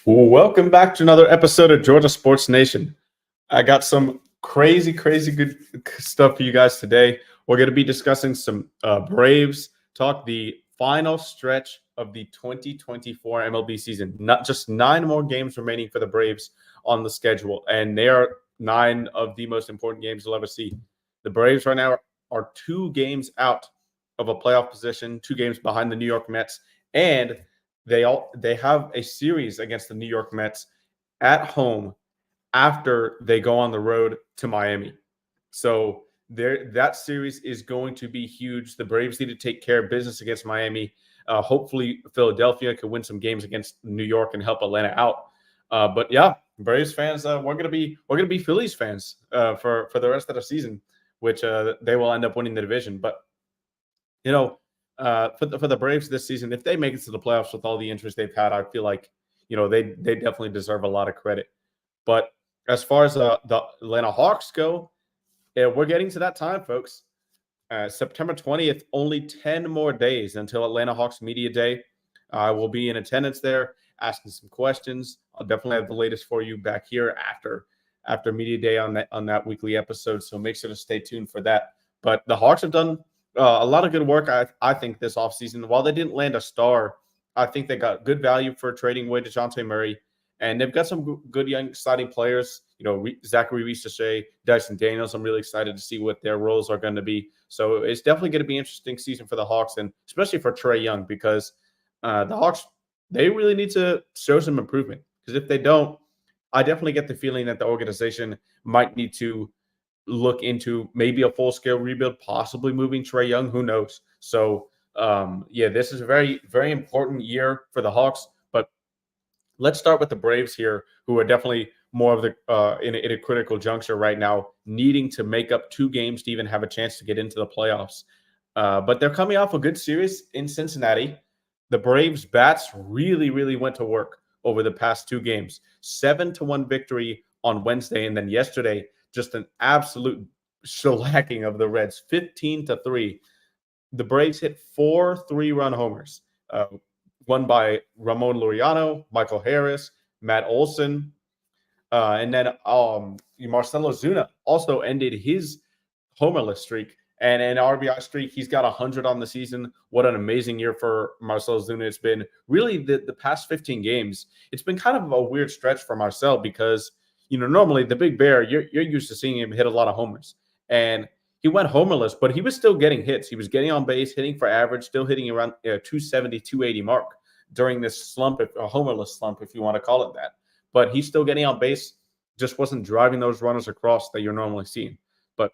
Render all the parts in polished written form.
Welcome back to another episode of Georgia Sports Nation. I got some crazy good stuff for you guys today. We're going to be discussing some Braves talk, the final stretch of the 2024 MLB season. Not just 9 more games remaining for the Braves on the schedule, and they are 9 of the most important games you'll ever see. The Braves right now are 2 games out of a playoff position, 2 games behind the New York Mets, and they have a series against the New York Mets at home after they go on the road to Miami. So that series is going to be huge. The Braves need to take care of business against Miami. Hopefully, Philadelphia could win some games against New York and help Atlanta out. But yeah, Braves fans, we're gonna be Phillies fans for the rest of the season, which they will end up winning the division. But you know, for the Braves this season, if they make it to the playoffs with all the interest they've had, I feel like they definitely deserve a lot of credit. But as far as the Atlanta Hawks go, we're getting to that time, folks. September 20th, only 10 more days until Atlanta Hawks Media Day. I will be in attendance there, asking some questions. I'll definitely have the latest for you back here after Media Day on that weekly episode. So make sure to stay tuned for that. But the Hawks have done a lot of good work, I think, this offseason. While they didn't land a star, I think they got good value for trading away DeJounte Murray. And they've got some good young exciting players. Zachary Reese-Shea, Dyson Daniels. I'm really excited to see what their roles are going to be. So it's definitely going to be an interesting season for the Hawks, and especially for Trae Young, because the Hawks, they really need to show some improvement. Because if they don't, I definitely get the feeling that the organization might need to look into maybe a full-scale rebuild, possibly moving Trae Young. Who knows? So, this is a very, very important year for the Hawks. But let's start with the Braves here, who are definitely more of the in a critical juncture right now, needing to make up 2 games to even have a chance to get into the playoffs. But they're coming off a good series in Cincinnati. The Braves bats really went to work over the past 2 games. 7-1 victory on Wednesday, and then yesterday, just an absolute shellacking of the Reds, 15-3. The Braves hit 4 3-run homers, one by Ramon Laureano, Michael Harris, Matt Olson, and then Marcell Ozuna also ended his homerless streak and an RBI streak. He's got 100 on the season. What an amazing year for Marcell Ozuna. It's been really the past 15 games. It's been kind of a weird stretch for Marcell because, normally the Big Bear, you're used to seeing him hit a lot of homers. And he went homerless, but he was still getting hits. He was getting on base, hitting for average, still hitting around 270, 280 mark during this slump, a homerless slump, if you want to call it that. But he's still getting on base, just wasn't driving those runners across that you're normally seeing. But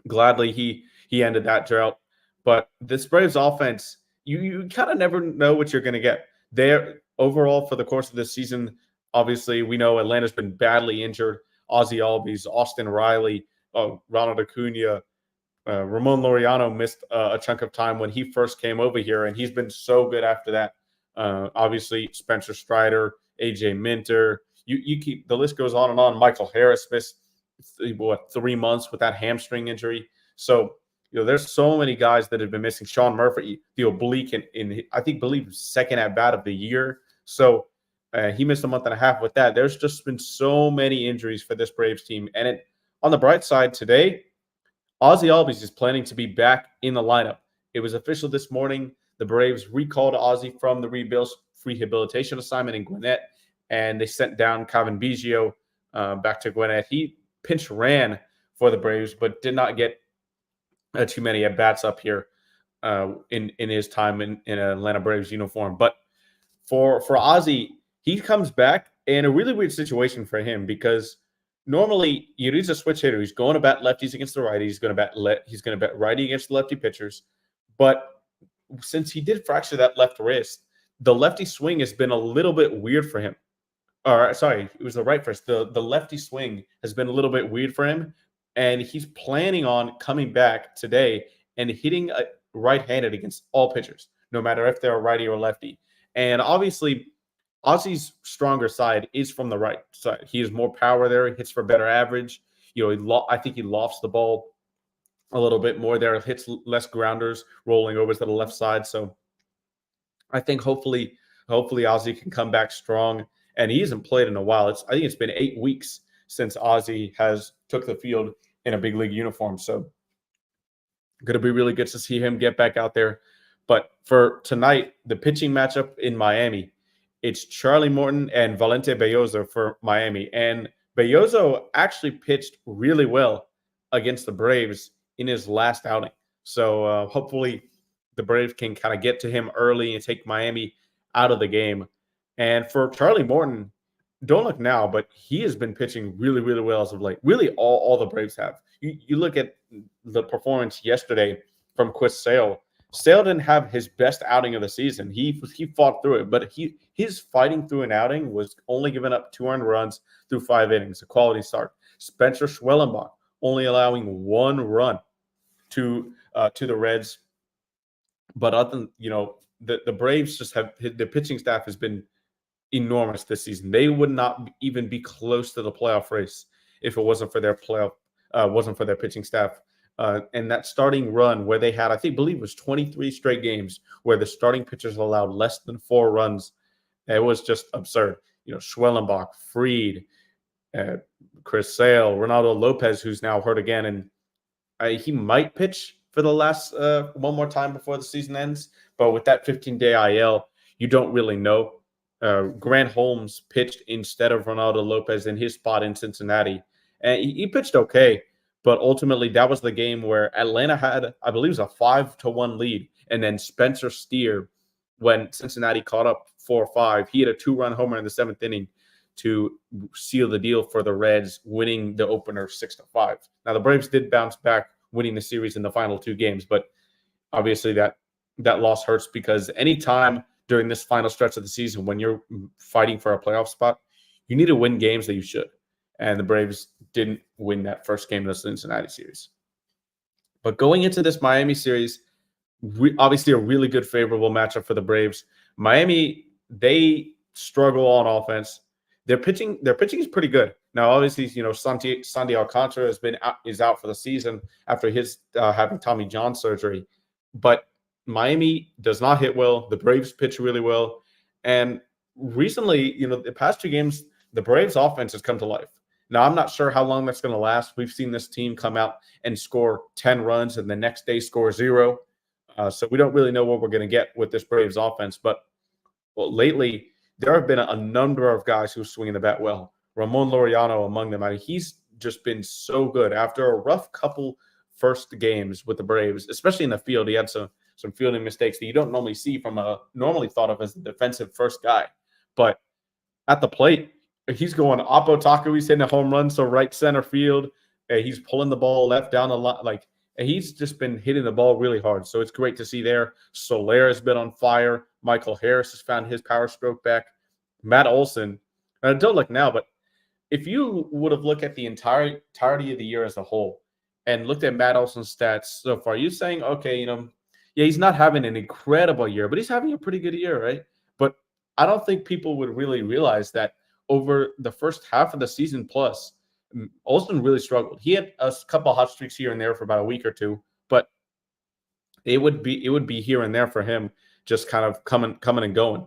gladly he ended that drought. But this Braves offense, you kind of never know what you're going to get. They're overall for the course of this season, obviously we know Atlanta's been badly injured. Ozzie Albies, Austin Riley, Ronald Acuna, Ramon Laureano missed a chunk of time when he first came over here, and he's been so good after that. Obviously, Spencer Strider, AJ Minter, you keep the list goes on and on. Michael Harris missed 3 months with that hamstring injury. So there's so many guys that have been missing. Sean Murphy, the oblique in I believe second at bat of the year. So he missed a month and a half with that. There's just been so many injuries for this Braves team. And on the bright side today, Ozzie Albies is planning to be back in the lineup. It was official this morning. The Braves recalled Ozzie from the rehabilitation assignment in Gwinnett, and they sent down Cavan Biggio back to Gwinnett. He pinch ran for the Braves, but did not get too many at-bats up here in his time in an Atlanta Braves uniform. But for Ozzie, he comes back in a really weird situation for him because normally he's a switch hitter. He's going to bat lefties against the righty. He's going to bat righty against the lefty pitchers. But since he did fracture that left wrist, the lefty swing has been a little bit weird for him. Sorry, it was the right first. The lefty swing has been a little bit weird for him, and he's planning on coming back today and hitting right-handed against all pitchers, no matter if they're a righty or lefty. And obviously, Ozzie's stronger side is from the right side. He has more power there. He hits for better average. I think he lofts the ball a little bit more there. Hits less grounders rolling over to the left side. So I think hopefully Ozzie can come back strong and he hasn't played in a while. I think it's been 8 weeks since Ozzie has took the field in a big league uniform. So going to be really good to see him get back out there. But for tonight, the pitching matchup in Miami, it's Charlie Morton and Valente Belloso for Miami. And Belloso actually pitched really well against the Braves in his last outing. So hopefully the Braves can kind of get to him early and take Miami out of the game. And for Charlie Morton, don't look now, but he has been pitching really, really well as of late. Really, all the Braves have. You look at the performance yesterday from Chris Sale. Sale didn't have his best outing of the season. He fought through it, but his fighting through an outing was only giving up 2 earned runs through 5 innings, a quality start. Spencer Schwellenbach only allowing 1 run to the Reds. But other than, the Braves just have the pitching staff has been enormous this season. They would not even be close to the playoff race if it wasn't for their pitching staff. And that starting run where they had, believe it was 23 straight games where the starting pitchers allowed less than 4 runs. It was just absurd. Schwellenbach, Fried, Chris Sale, Ronaldo Lopez, who's now hurt again, and he might pitch for the last one more time before the season ends. But with that 15-day IL, you don't really know. Grant Holmes pitched instead of Ronaldo Lopez in his spot in Cincinnati, and he pitched okay. But ultimately, that was the game where Atlanta had, I believe, it was a 5-1 lead, and then Spencer Steer, when Cincinnati caught up 4-5, he had a 2-run homer in the 7th inning to seal the deal for the Reds, winning the opener 6-5. Now the Braves did bounce back, winning the series in the final 2 games, but obviously that loss hurts because anytime during this final stretch of the season, when you're fighting for a playoff spot, you need to win games that you should. And the Braves didn't win that first game of the Cincinnati series. But going into this Miami series, obviously a really good favorable matchup for the Braves. Miami, they struggle on offense. Their pitching is pretty good. Now, obviously, Sandy Alcantara is out for the season after his having Tommy John surgery. But Miami does not hit well. The Braves pitch really well. And recently, the past 2 games, the Braves offense has come to life. Now, I'm not sure how long that's going to last. We've seen this team come out and score 10 runs and the next day score 0. So we don't really know what we're going to get with this Braves offense. But lately, there have been a number of guys who are swinging the bat well. Ramon Laureano among them. He's just been so good. After a rough couple first games with the Braves, especially in the field, he had some fielding mistakes that you don't normally see from a normally thought of as a defensive first guy. But at the plate, he's going Oppo Taco. He's hitting a home run, so right center field. He's pulling the ball left down the line. He's just been hitting the ball really hard. So it's great to see there. Soler has been on fire. Michael Harris has found his power stroke back. Matt Olson, and I don't look now, but if you would have looked at the entirety of the year as a whole and looked at Matt Olson's stats so far, you're saying, okay, he's not having an incredible year, but he's having a pretty good year, right? But I don't think people would really realize that over the first half of the season plus, Olson really struggled. He had a couple hot streaks here and there for about a week or 2, but it would be here and there for him, just kind of coming and going.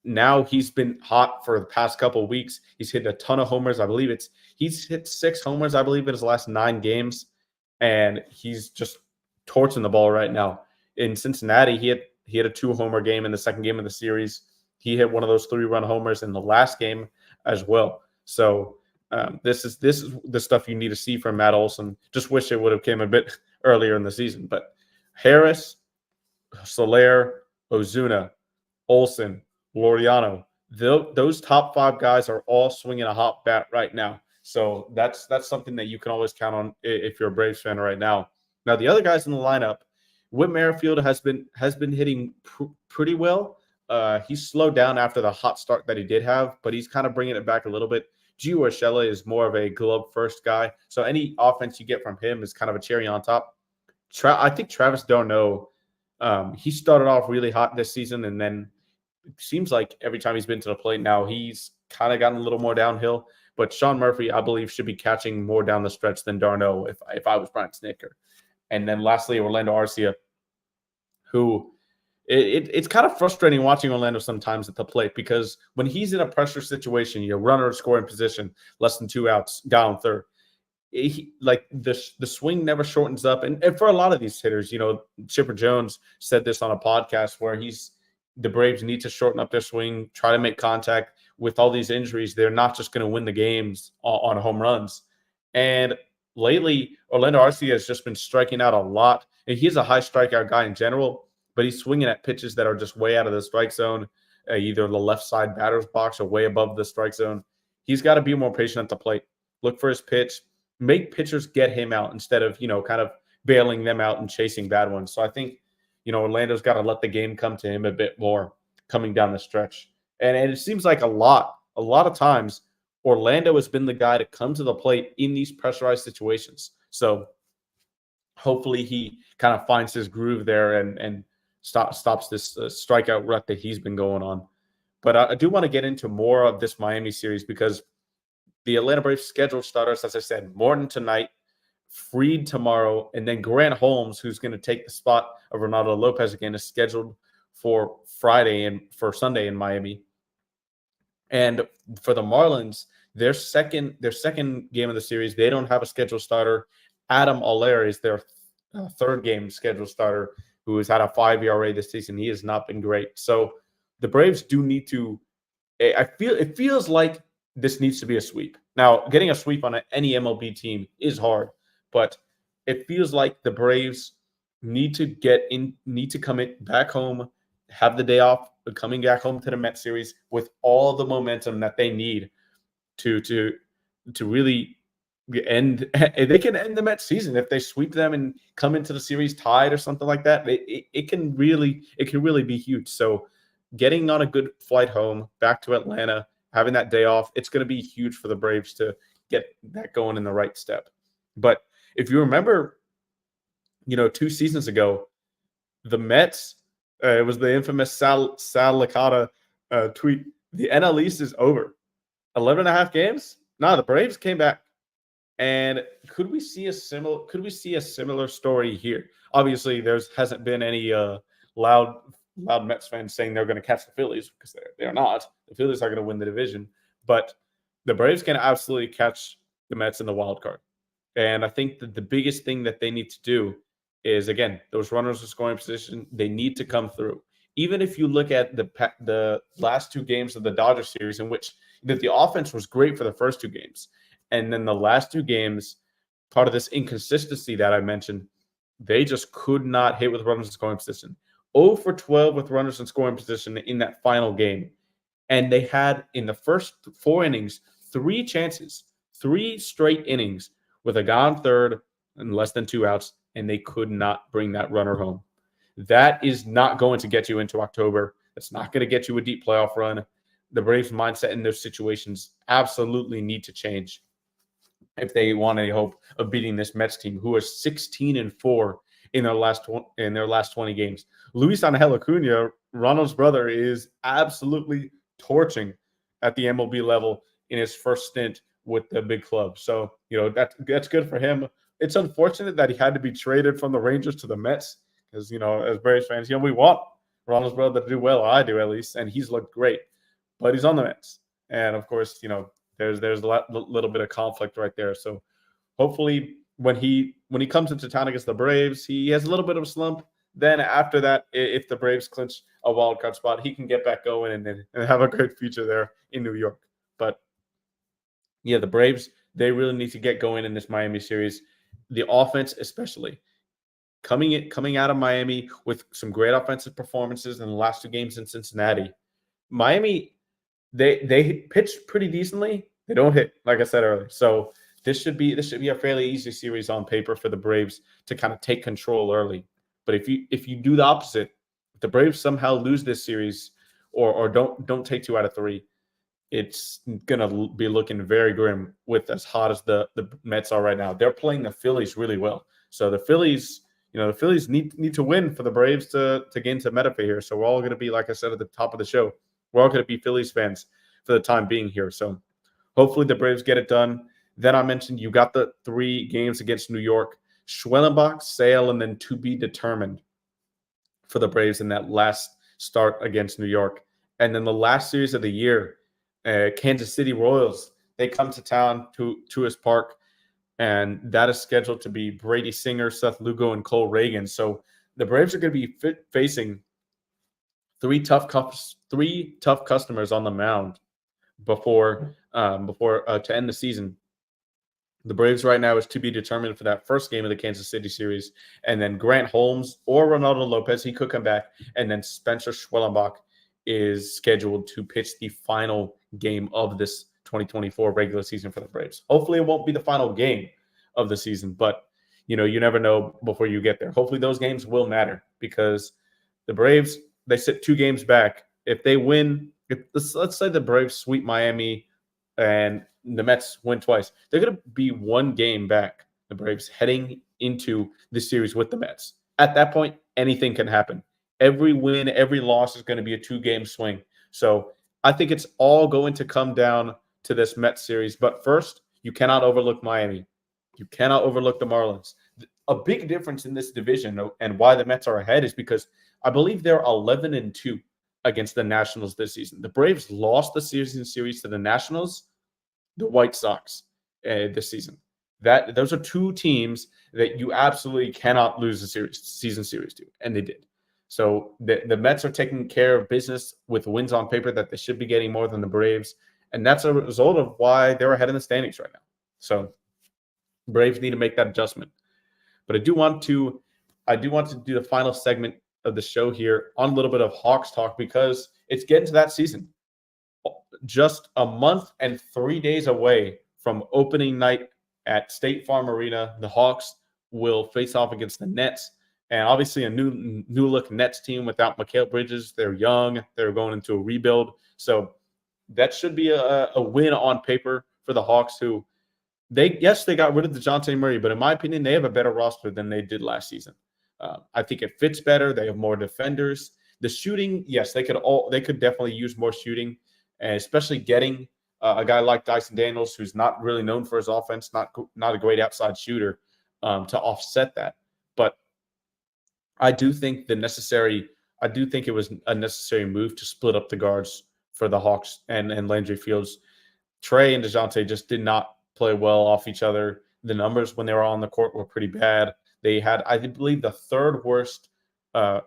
Now he's been hot for the past couple of weeks. He's hit a ton of homers. I believe he's hit 6 homers, I believe, in his last 9 games, and he's just torching the ball right now. In Cincinnati, he had a 2-homer game in the second game of the series. He hit one of those 3-run homers in the last game as well. So this is the stuff you need to see from Matt Olson. Just wish it would have came a bit earlier in the season. But Harris, Soler, Ozuna, Olson, Laureano, those top 5 guys are all swinging a hot bat right now. So that's something that you can always count on if you're a Braves fan right now. Now the other guys in the lineup, Whit Merrifield has been hitting pretty well. He's slowed down after the hot start that he did have, but he's kind of bringing it back a little bit. Gio Urshela is more of a glove-first guy, so any offense you get from him is kind of a cherry on top. I think Travis d'Arnaud, he started off really hot this season, and then it seems like every time he's been to the plate now, he's kind of gotten a little more downhill. But Sean Murphy, I believe, should be catching more down the stretch than d'Arnaud if I was Brian Snitker. And then lastly, Orlando Arcia, who It's kind of frustrating watching Orlando sometimes at the plate because when he's in a pressure situation, your runner scoring position, less than 2 outs, down third. Like the swing never shortens up, and for a lot of these hitters, Chipper Jones said this on a podcast where the Braves need to shorten up their swing, try to make contact. With all these injuries, they're not just going to win the games on home runs. And lately, Orlando Arcia has just been striking out a lot, and he's a high strikeout guy in general, but he's swinging at pitches that are just way out of the strike zone, either the left side batter's box or way above the strike zone. He's got to be more patient at the plate. Look for his pitch, make pitchers get him out instead of, kind of bailing them out and chasing bad ones. So I think, Orlando's got to let the game come to him a bit more coming down the stretch. And it seems like a lot of times Orlando has been the guy to come to the plate in these pressurized situations. So hopefully he kind of finds his groove there and stops this strikeout rut that he's been going on. But I do want to get into more of this Miami series because the Atlanta Braves scheduled starters, as I said, Morton tonight, Fried tomorrow, and then Grant Holmes, who's going to take the spot of Ronaldo Lopez again, is scheduled for Friday and for Sunday in Miami. And for the Marlins, their second game of the series, they don't have a scheduled starter. Adam Oller is their third game scheduled starter, who has had a 5 ERA this season. He has not been great. So the Braves do need to. It feels like this needs to be a sweep. Now, getting a sweep on any MLB team is hard, but it feels like the Braves need to come back home, have the day off, coming back home to the Mets series with all the momentum that they need to really end. They can end the Mets season if they sweep them and come into the series tied or something like that. It can really be huge. So getting on a good flight home back to Atlanta, having that day off, it's going to be huge for the Braves to get that going in the right step. But if you remember, 2 seasons ago, the Mets, it was the infamous Sal Licata tweet, the NL East is over. 11.5 games? No, the Braves came back. And could we see a similar story here? Obviously, hasn't been any loud Mets fans saying they're going to catch the Phillies because they're not. The Phillies are going to win the division, but the Braves can absolutely catch the Mets in the wild card. And I think that the biggest thing that they need to do is, again, those runners in scoring position, they need to come through. Even if you look at the last 2 games of the Dodgers series, in which the offense was great for the first 2 games, and then the last 2 games, part of this inconsistency that I mentioned, they just could not hit with runners in scoring position. 0 for 12 with runners in scoring position in that final game. And they had, in the first 4 innings, 3 chances, 3 straight innings with a guy on third and less than 2 outs, and they could not bring that runner home. That is not going to get you into October. That's not going to get you a deep playoff run. The Braves' mindset in those situations absolutely need to change if they want any hope of beating this Mets team, who is 16-4 in their last 20 games. Luis Angel Acuna, Ronald's brother, is absolutely torching at the MLB level in his first stint with the big club. So, that's good for him. It's unfortunate that he had to be traded from the Rangers to the Mets because, as Braves fans, we want Ronald's brother to do well, or I do at least, and he's looked great. But he's on the Mets. And, of course, there's a little bit of conflict right there. So hopefully when he comes into town against the Braves, he has a little bit of a slump. Then after that, if the Braves clinch a wild card spot, he can get back going and have a great future there in New York. But yeah, the Braves, they really need to get going in this Miami series. The offense, especially coming out of Miami with some great offensive performances in the last 2 games in Cincinnati. Miami, they pitch pretty decently. They don't hit, like I said earlier. So this should be a fairly easy series on paper for the Braves to kind of take control early. But if you do the opposite, if the Braves somehow lose this series or don't take 2 out of 3, it's gonna be looking very grim with as hot as the Mets are right now. They're playing the Phillies really well. So the Phillies, the Phillies need to win for the Braves to get into Metaphor here. So we're all going to be, like I said at the top of the show, we're all going to be Phillies fans for the time being here. So hopefully the Braves get it done. Then I mentioned you got the 3 games against New York, Schwellenbach, Sale, and then to be determined for the Braves in that last start against New York. And then the last series of the year, Kansas City Royals, they come to town to Truist Park, and that is scheduled to be Brady Singer, Seth Lugo, and Cole Reagan. So the Braves are going to be facing three tough customers on the mound before to end the season. The Braves right now is to be determined for that first game of the Kansas City series. And then Grant Holmes or Ronaldo Lopez, he could come back. And then Spencer Schwellenbach is scheduled to pitch the final game of this 2024 regular season for the Braves. Hopefully it won't be the final game of the season, but you never know before you get there. Hopefully those games will matter because the Braves, they sit 2 games back. If they win, let's say the Braves sweep Miami and the Mets win twice, they're going to be 1 game back, the Braves, heading into the series with the Mets. At that point, anything can happen. Every win, every loss is going to be a 2-game swing. So I think it's all going to come down to this Mets series. But first, you cannot overlook Miami. You cannot overlook the Marlins. A big difference in this division and why the Mets are ahead is because I believe they're 11-2 against the Nationals this season. The Braves lost the series to the Nationals, the White Sox this season. Those are 2 teams that you absolutely cannot lose a season series to, and they did. So the Mets are taking care of business with wins on paper that they should be getting more than the Braves, and that's a result of why they're ahead in the standings right now. So Braves need to make that adjustment. But I do want to do the final segment of the show here on a little bit of Hawks talk because it's getting to that season. Just a month and 3 days away from opening night at State Farm Arena, the Hawks will face off against the Nets. And obviously a new look Nets team without Mikal Bridges. They're young. They're going into a rebuild. So that should be a win on paper for the Hawks, who they got rid of DeJounte Murray, but in my opinion, they have a better roster than they did last season. I think it fits better. They have more defenders. The shooting, yes, they could definitely use more shooting, and especially getting a guy like Dyson Daniels, who's not really known for his offense, not a great outside shooter, to offset that. But I do think it was a necessary move to split up the guards for the Hawks and Landry Fields. Trey and DeJounte just did not play well off each other. The numbers when they were on the court were pretty bad. They had, I believe, the 3rd worst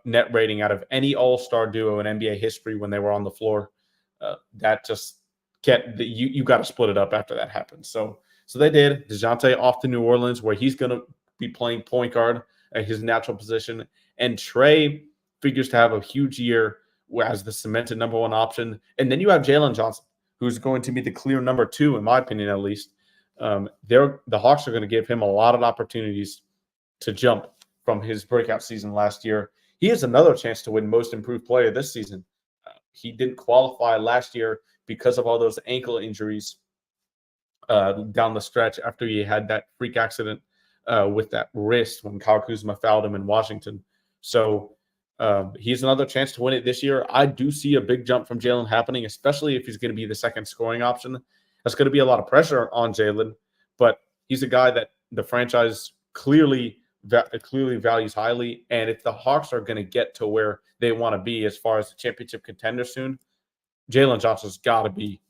net rating out of any all-star duo in NBA history when they were on the floor. That just can't. You got to split it up after that happens. So they did. DeJounte off to New Orleans, where he's going to be playing point guard at his natural position. And Trey figures to have a huge year as the cemented number 1 option. And then you have Jalen Johnson, who's going to be the clear number 2, in my opinion, at least. The Hawks are going to give him a lot of opportunities to jump from his breakout season last year. He has another chance to win Most Improved Player this season. He didn't qualify last year because of all those ankle injuries down the stretch after he had that freak accident with that wrist when Kyle Kuzma fouled him in Washington. So he's another chance to win it this year. I do see a big jump from Jalen happening, especially if he's going to be the second scoring option. That's going to be a lot of pressure on Jalen, but he's a guy that the franchise clearly values highly. And if the Hawks are going to get to where they want to be as far as the championship contender soon, Jalen Johnson's got to be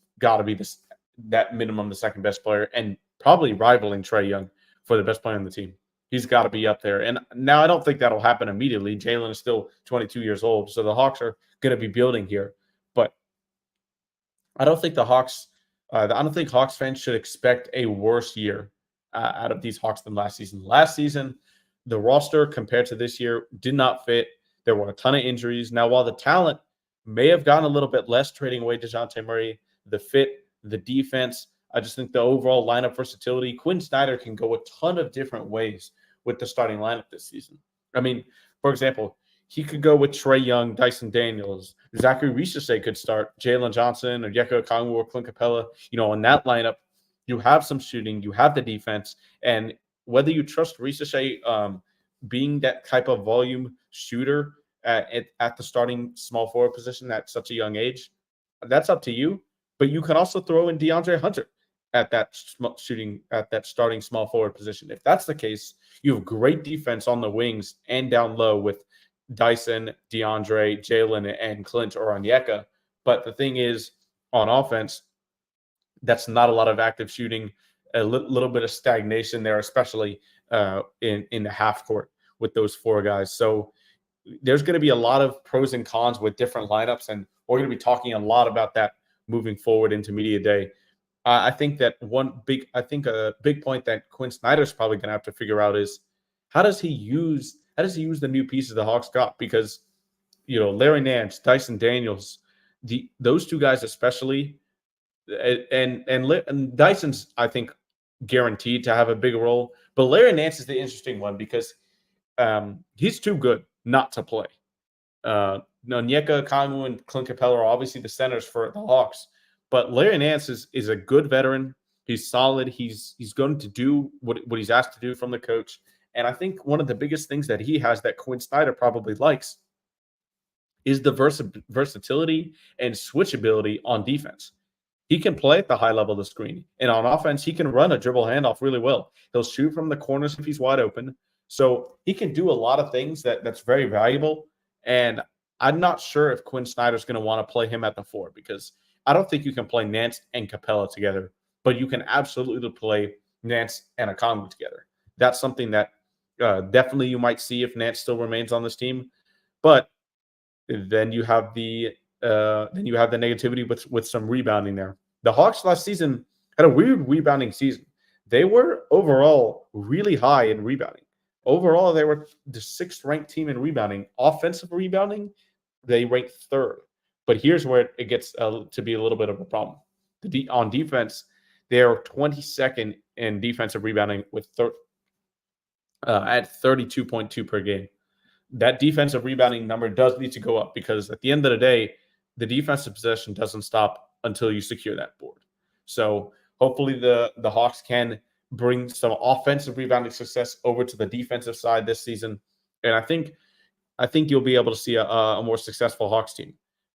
that minimum the second best player and probably rivaling Trae Young for the best player on the team. He's got to be up there. And now I don't think that'll happen immediately. Jalen is still 22 years old, so the Hawks are going to be building here. But I don't think Hawks fans should expect a worse year out of these Hawks than last season. Last season, the roster compared to this year did not fit. There were a ton of injuries. Now, while the talent may have gotten a little bit less trading away DeJounte Murray, the fit, the defense, I just think the overall lineup versatility, Quinn Snyder can go a ton of different ways with the starting lineup this season. I mean, for example, he could go with Trae Young, Dyson Daniels, Zachary Risacher could start, Jalen Johnson or Yeko Okongwu or Clint Capella. In that lineup, you have some shooting, you have the defense, and whether you trust Risacher being that type of volume shooter at the starting small forward position at such a young age, that's up to you. But you can also throw in DeAndre Hunter at that starting small forward position. If that's the case, you have great defense on the wings and down low with Dyson, DeAndre, Jalen, and Clint or Onyeka. But the thing is, on offense, that's not a lot of active shooting, little bit of stagnation there, especially in the half court with those four guys. So there's going to be a lot of pros and cons with different lineups, and we're going to be talking a lot about that moving forward into media day. I think that a big point that Quinn Snyder's probably going to have to figure out is how does he use the new pieces the Hawks got? Because Larry Nance, Dyson Daniels, those two guys especially, and Dyson's I think guaranteed to have a big role, but Larry Nance is the interesting one because he's too good not to play. Onyeka Okongwu and Clint Capella are obviously the centers for the Hawks, but Larry Nance is a good veteran. He's solid. He's going to do what he's asked to do from the coach. And I think one of the biggest things that he has that Quinn Snyder probably likes is the versatility and switchability on defense. He can play at the high level of the screen. And on offense, he can run a dribble handoff really well. He'll shoot from the corners if he's wide open. So he can do a lot of things that's very valuable. And I'm not sure if Quinn Snyder's going to want to play him at the 4 because I don't think you can play Nance and Capella together, but you can absolutely play Nance and Okongwu together. That's something that definitely you might see if Nance still remains on this team. But then you have the negativity with some rebounding there. The Hawks last season had a weird rebounding season. They were overall really high in rebounding. Overall, they were the 6th ranked team in rebounding. Offensive rebounding, they ranked 3rd. But here's where it gets to be a little bit of a problem. On defense, they're 22nd in defensive rebounding with at 32.2 per game. That defensive rebounding number does need to go up because at the end of the day, the defensive possession doesn't stop until you secure that board. So hopefully the Hawks can bring some offensive rebounding success over to the defensive side this season. And I think you'll be able to see a more successful Hawks team.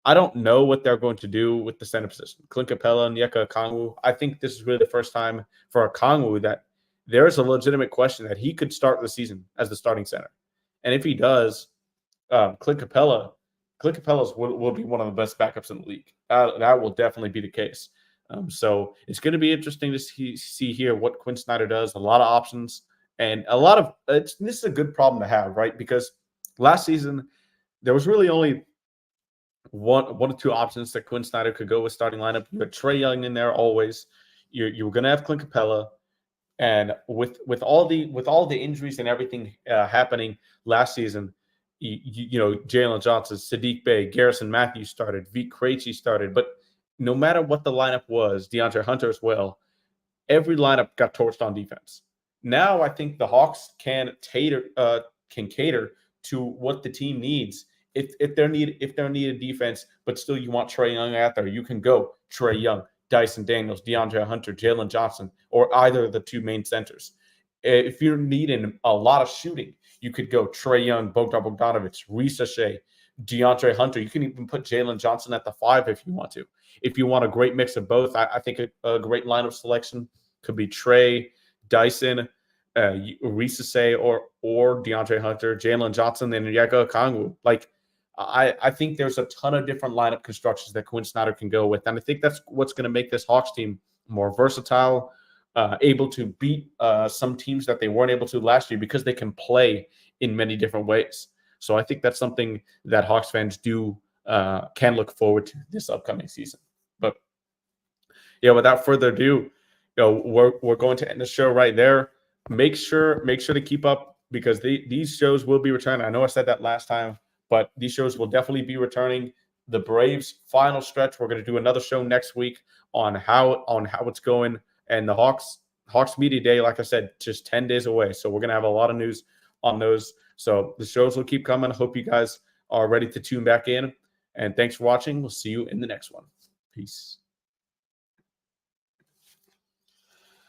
I don't know what they're going to do with the center position. Clint Capella and Onyeka Okongwu. I think this is really the first time for Okongwu that there is a legitimate question that he could start the season as the starting center. And if he does, Clint Capella will be one of the best backups in the league. That will definitely be the case. So it's going to be interesting to see here what Quinn Snyder does. A lot of options and a lot of this is a good problem to have, right? Because last season there was really only one or two options that Quinn Snyder could go with starting lineup. You had Trae Young in there always. You were going to have Clint Capella. And with all the injuries and everything happening last season, Jalen Johnson, Saddiq Bey, Garrison Matthews started, Vit Krejci started. But no matter what the lineup was, DeAndre Hunter as well, every lineup got torched on defense. Now I think the Hawks can cater to what the team needs. If they're needed defense, but still you want Trae Young out there, you can go Trae Young, Dyson Daniels, DeAndre Hunter, Jalen Johnson, or either of the two main centers. If you're needing a lot of shooting, you could go Trae Young, Bogdan Bogdanovic, Risa Shea, DeAndre Hunter. You can even put Jalen Johnson at the 5 if you want to. If you want a great mix of both, I think a great lineup selection could be Trae, Dyson, Risa Shea, or DeAndre Hunter, Jalen Johnson, and Onyeka Okongwu. Like, I think there's a ton of different lineup constructions that Quinn Snyder can go with. And I think that's what's going to make this Hawks team more versatile, able to beat some teams that they weren't able to last year because they can play in many different ways. So I think that's something that Hawks fans can look forward to this upcoming season. But yeah, without further ado, we're going to end the show right there. Make sure to keep up because these shows will be returning. I know I said that last time, but these shows will definitely be returning. The Braves final stretch. We're going to do another show next week on how it's going. And the Hawks Media Day, like I said, just 10 days away. So we're going to have a lot of news on those. So the shows will keep coming. I hope you guys are ready to tune back in. And thanks for watching. We'll see you in the next one. Peace.